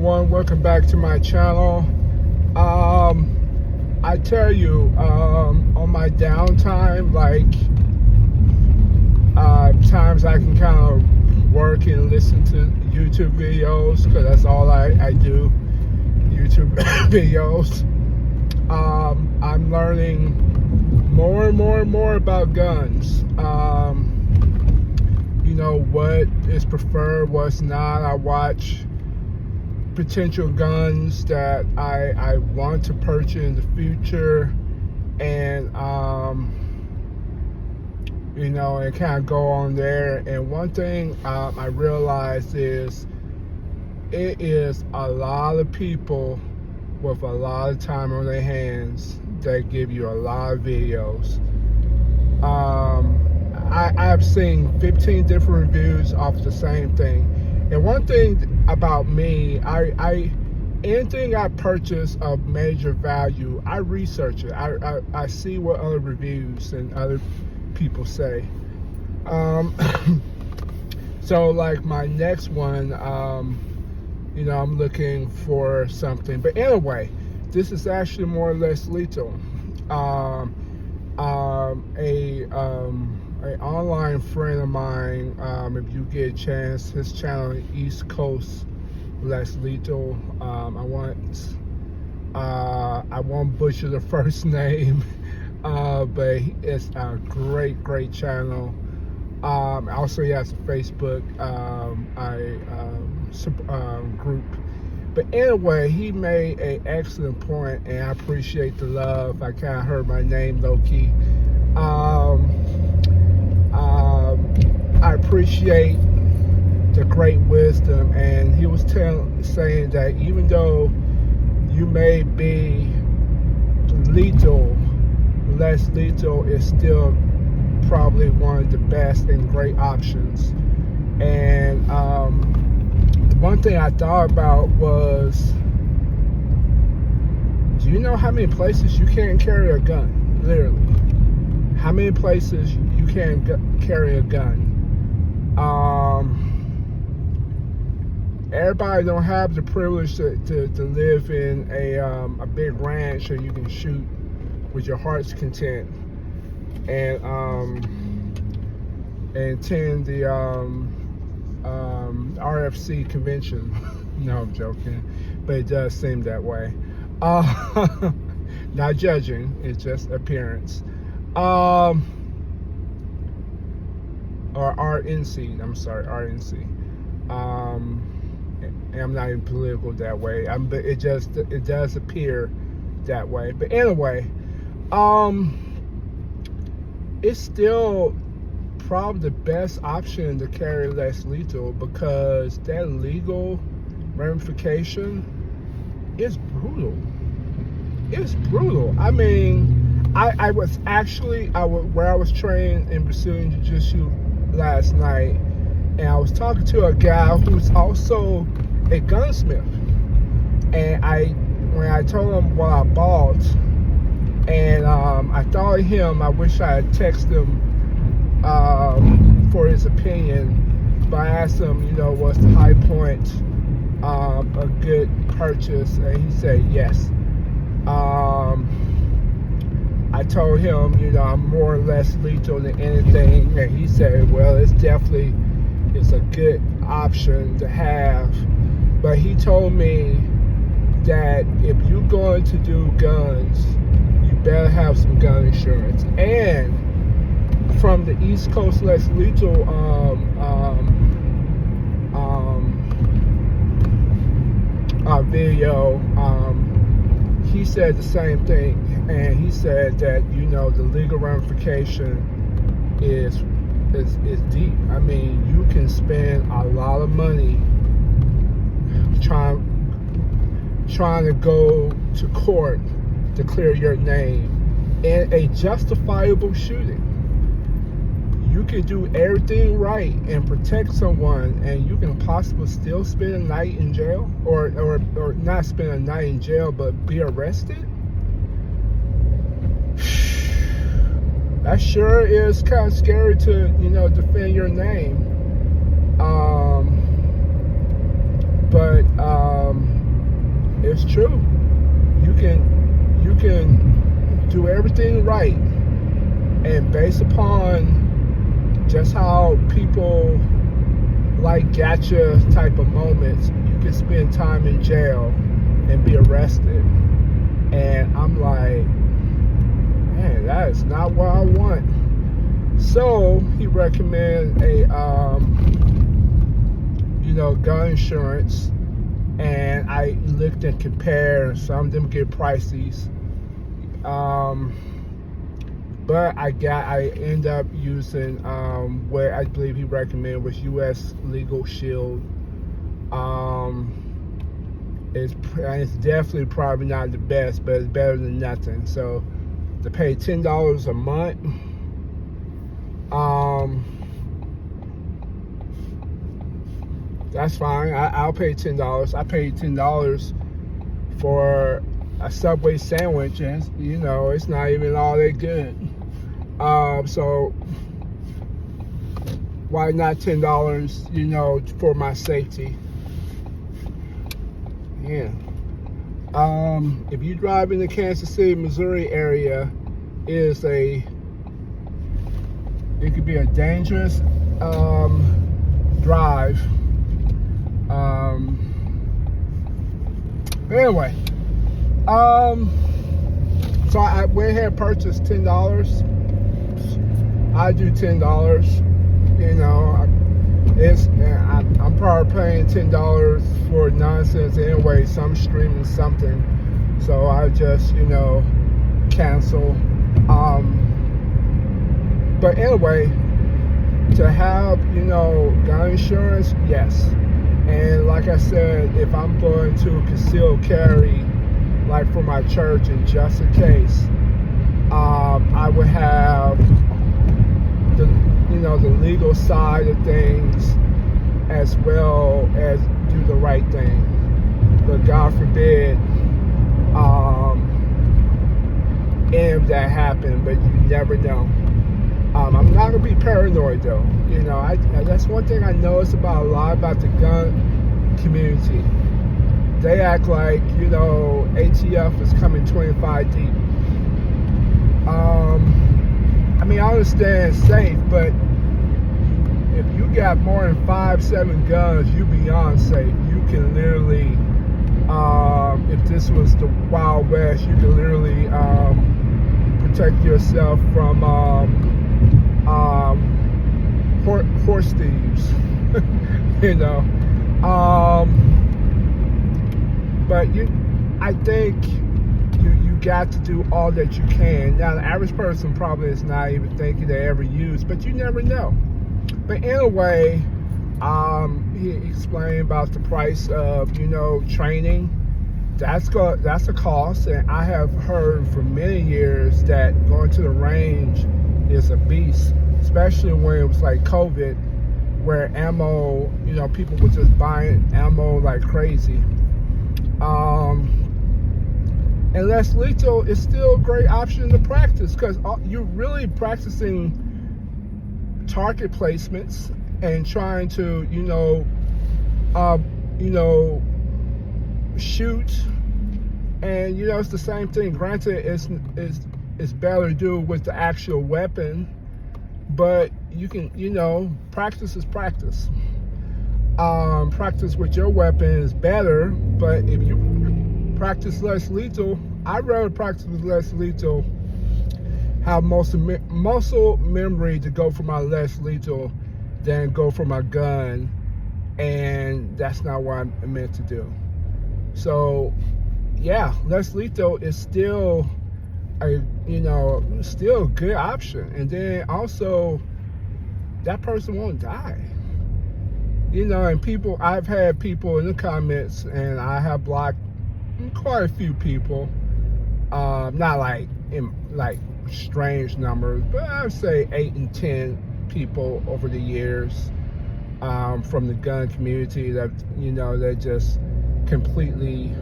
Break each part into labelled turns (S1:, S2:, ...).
S1: everyone, welcome back to my channel. I tell you, on my downtime, times I can kind of work and listen to YouTube videos, because that's all I do, YouTube videos. I'm learning more and more about guns. You know, what is preferred, what's not. I watch potential guns that I want to purchase in the future, and you know, and kind of go on there. And one thing I realized is it is a lot of people with a lot of time on their hands that give you a lot of videos. I've seen 15 different reviews off the same thing. And one thing about me, anything I purchase of major value, I research it. I see what other reviews and other people say. So like my next one, you know, I'm looking for something. But anyway, this is actually more or less lethal. An online friend of mine, if you get a chance, his channel, East Coast Less Lethal. I won't butcher the first name, but it's a great channel. Also, he has a Facebook group. But anyway, he made an excellent point, and I appreciate the love. I kind of heard my name low key. I appreciate the great wisdom, and he was saying that even though you may be lethal, less lethal is still probably one of the best and great options. And one thing I thought about was, do you know how many places you can't carry a gun? Literally, how many places you can't carry a gun? Everybody don't have the privilege to live in a big ranch so you can shoot with your heart's content and attend the RFC convention. No, I'm joking, but it does seem that way. Not judging, it's just appearance. Or RNC, I'm sorry, RNC. And I'm not even political that way. But it does appear that way. But anyway, it's still probably the best option to carry less lethal, because that legal ramification is brutal. It's brutal. I mean, I was where I was trained in Brazilian Jiu-Jitsu last night, and I was talking to a guy who's also a gunsmith, and when I told him what I bought, and I thought of him, I wish I had texted him for his opinion, but I asked him, you know, what's the high point a good purchase, and he said yes. I told him, you know, I'm more or less lethal than anything, and he said, well, it's a good option to have. But he told me that if you're going to do guns, you better have some gun insurance. And from the East Coast Less Lethal video, he said the same thing, and he said that, you know, the legal ramification is deep. I mean, you can spend a lot of money trying to go to court to clear your name in a justifiable shooting. You can do everything right and protect someone, and you can possibly still spend a night in jail, or not spend a night in jail, but be arrested. That sure is kind of scary to, you know, defend your name. But based upon just how people like gotcha type of moments, you can spend time in jail and be arrested. And I'm like, man, that is not what I want. So he recommended a, gun insurance, and I looked and compared. Some of them get prices, but I end up using what I believe he recommended was U.S. Legal Shield. It's definitely probably not the best, but it's better than nothing. So to pay $10 a month, that's fine. I'll pay $10. I paid $10 for a Subway sandwich, and it's not even all that good. So why not $10? For my safety. Yeah. If you drive in the Kansas City, Missouri area, it could be a dangerous drive. Anyway, so I went ahead and purchased $10. I do $10. I'm probably paying $10 for nonsense anyway. So I'm streaming something, so I just cancel. But anyway, to have gun insurance, yes. And like I said, if I'm going to conceal carry, like for my church, and just in case, I would have the legal side of things, as well as do the right thing. But God forbid, if that happened, but you never know. I'm not gonna be paranoid though. That's one thing I notice about a lot about the gun community. They act like ATF is coming 25 deep. I understand safe, but if you got more than 5-7 guns, you beyond safe. You can literally, if this was the Wild West, you can literally protect yourself from horse thieves. But I think you got to do all that you can. Now, the average person probably is not even thinking they ever use, but you never know. But anyway, he explained about the price of training. That's a cost, and I have heard for many years that going to the range is a beast, especially when it was like COVID, where ammo, people were just buying ammo like crazy. And less lethal is still a great option to practice, because you're really practicing target placements and trying to, shoot. And it's the same thing. Granted, it's better to do with the actual weapon, but you can, practice is practice. Practice with your weapon is better, but if you practice less lethal, I'd rather practice with less lethal, have muscle memory to go for my less lethal than go for my gun, and that's not what I'm meant to do. So yeah, less lethal is still still a good option. And then also, that person won't die. And I've had people in the comments, and I have blocked quite a few people. Not like in strange numbers, but I would say 8 and 10 people over the years, from the gun community that they just completely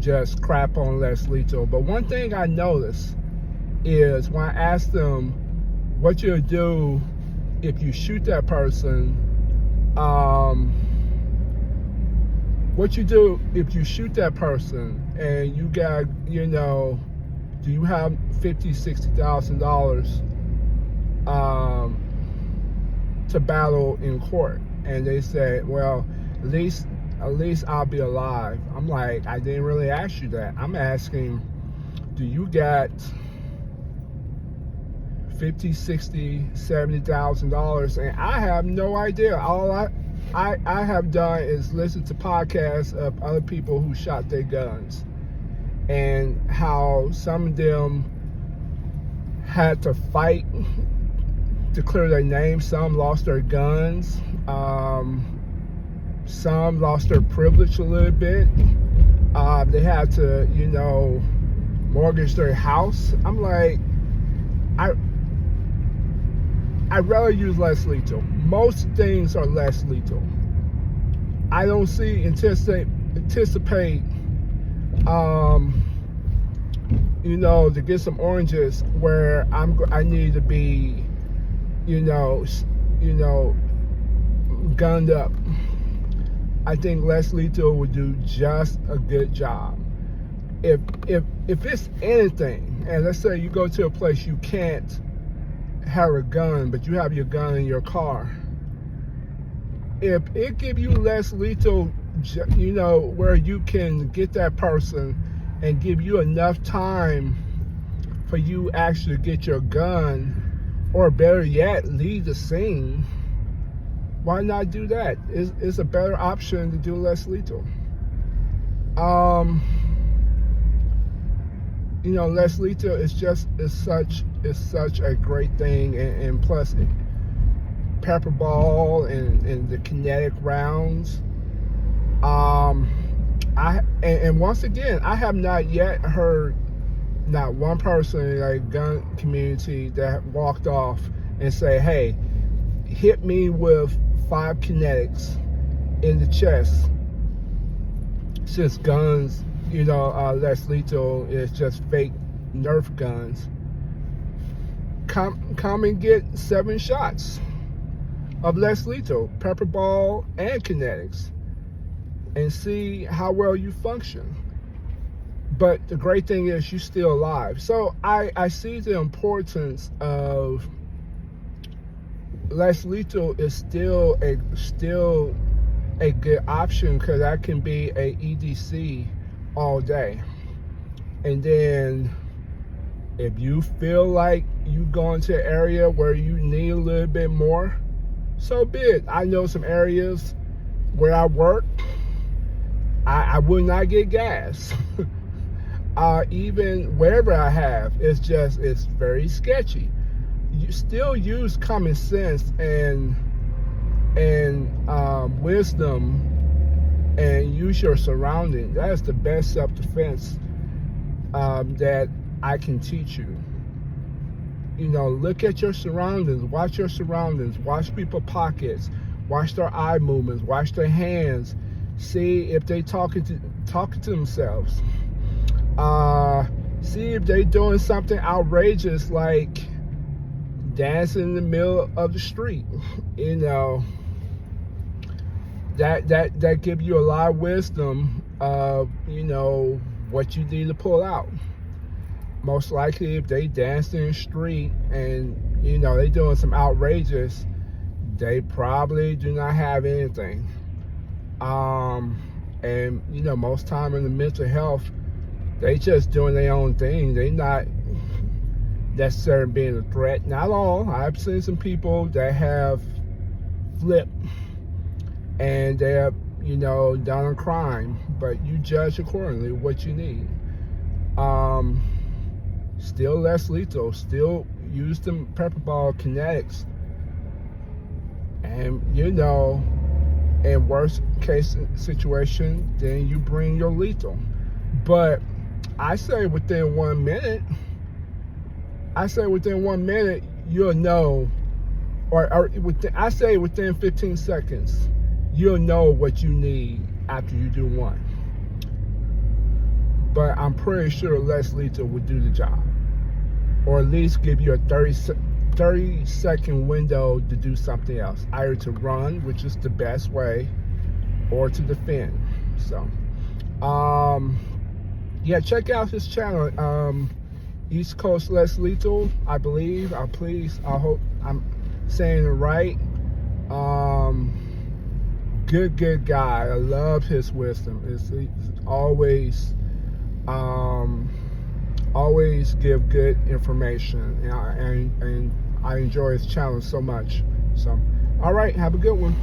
S1: just crap on less lethal. But one thing I noticed is when I asked them what you'll do if you shoot that person, what you do if you shoot that person and you got do you have $50,000, $60,000 to battle in court? And they said, well, at least I'll be alive. I'm like, I didn't really ask you that. I'm asking, do you got $50,000, $60,000, $70,000? And I have no idea. All I have done is listen to podcasts of other people who shot their guns and how some of them had to fight to clear their name. Some lost their guns. Some lost their privilege a little bit. They had to, mortgage their house. I'm like, I'd rather use less lethal. Most things are less lethal. I don't anticipate, to get some oranges where I need to be, gunned up. I think less lethal would do just a good job. If it's anything, and let's say you go to a place you can't have a gun, but you have your gun in your car. If it give you less lethal, where you can get that person and give you enough time for you actually get your gun, or better yet, leave the scene, why not do that? It's a better option to do less lethal. Less lethal is such a great thing, and plus pepper ball and the kinetic rounds. And once again, I have not yet heard not one person in the gun community that walked off and say, hey, hit me with 5 kinetics in the chest, since guns, less lethal is just fake Nerf guns. Come and get 7 shots of less lethal, pepper ball and kinetics, and see how well you function. But the great thing is you're still alive. So I see the importance of less lethal is still a good option, because that can be a EDC all day. And then if you feel like you go into an area where you need a little bit more, so be it. I know some areas where I work, I will not get gas. Even wherever I have, it's very sketchy. You still use common sense and wisdom, and use your surroundings. That is the best self-defense that I can teach you. Look at your surroundings, watch your surroundings, watch people's pockets, watch their eye movements, watch their hands, see if they talking to themselves. See if they doing something outrageous like dancing in the middle of the street. That give you a lot of wisdom of what you need to pull out. Most likely, if they dance in the street and they doing some outrageous, they probably do not have anything. And most time in the mental health, they just doing their own thing. They not necessarily being a threat. Not all. I've seen some people that have flipped and they have done a crime, but you judge accordingly what you need. Still less lethal, still use the pepper ball kinetics, and in worst case situation, then you bring your lethal. But I say within 1 minute, you'll know, I say within 15 seconds, you'll know what you need after you do one. But I'm pretty sure less lethal would do the job, or at least give you a 30-second window to do something else, either to run, which is the best way, or to defend. So, yeah, check out his channel. East Coast Les Lethal, I believe. I hope I'm saying it right. Good guy. I love his wisdom. He's always give good information, and I enjoy his challenge so much. So, all right, have a good one.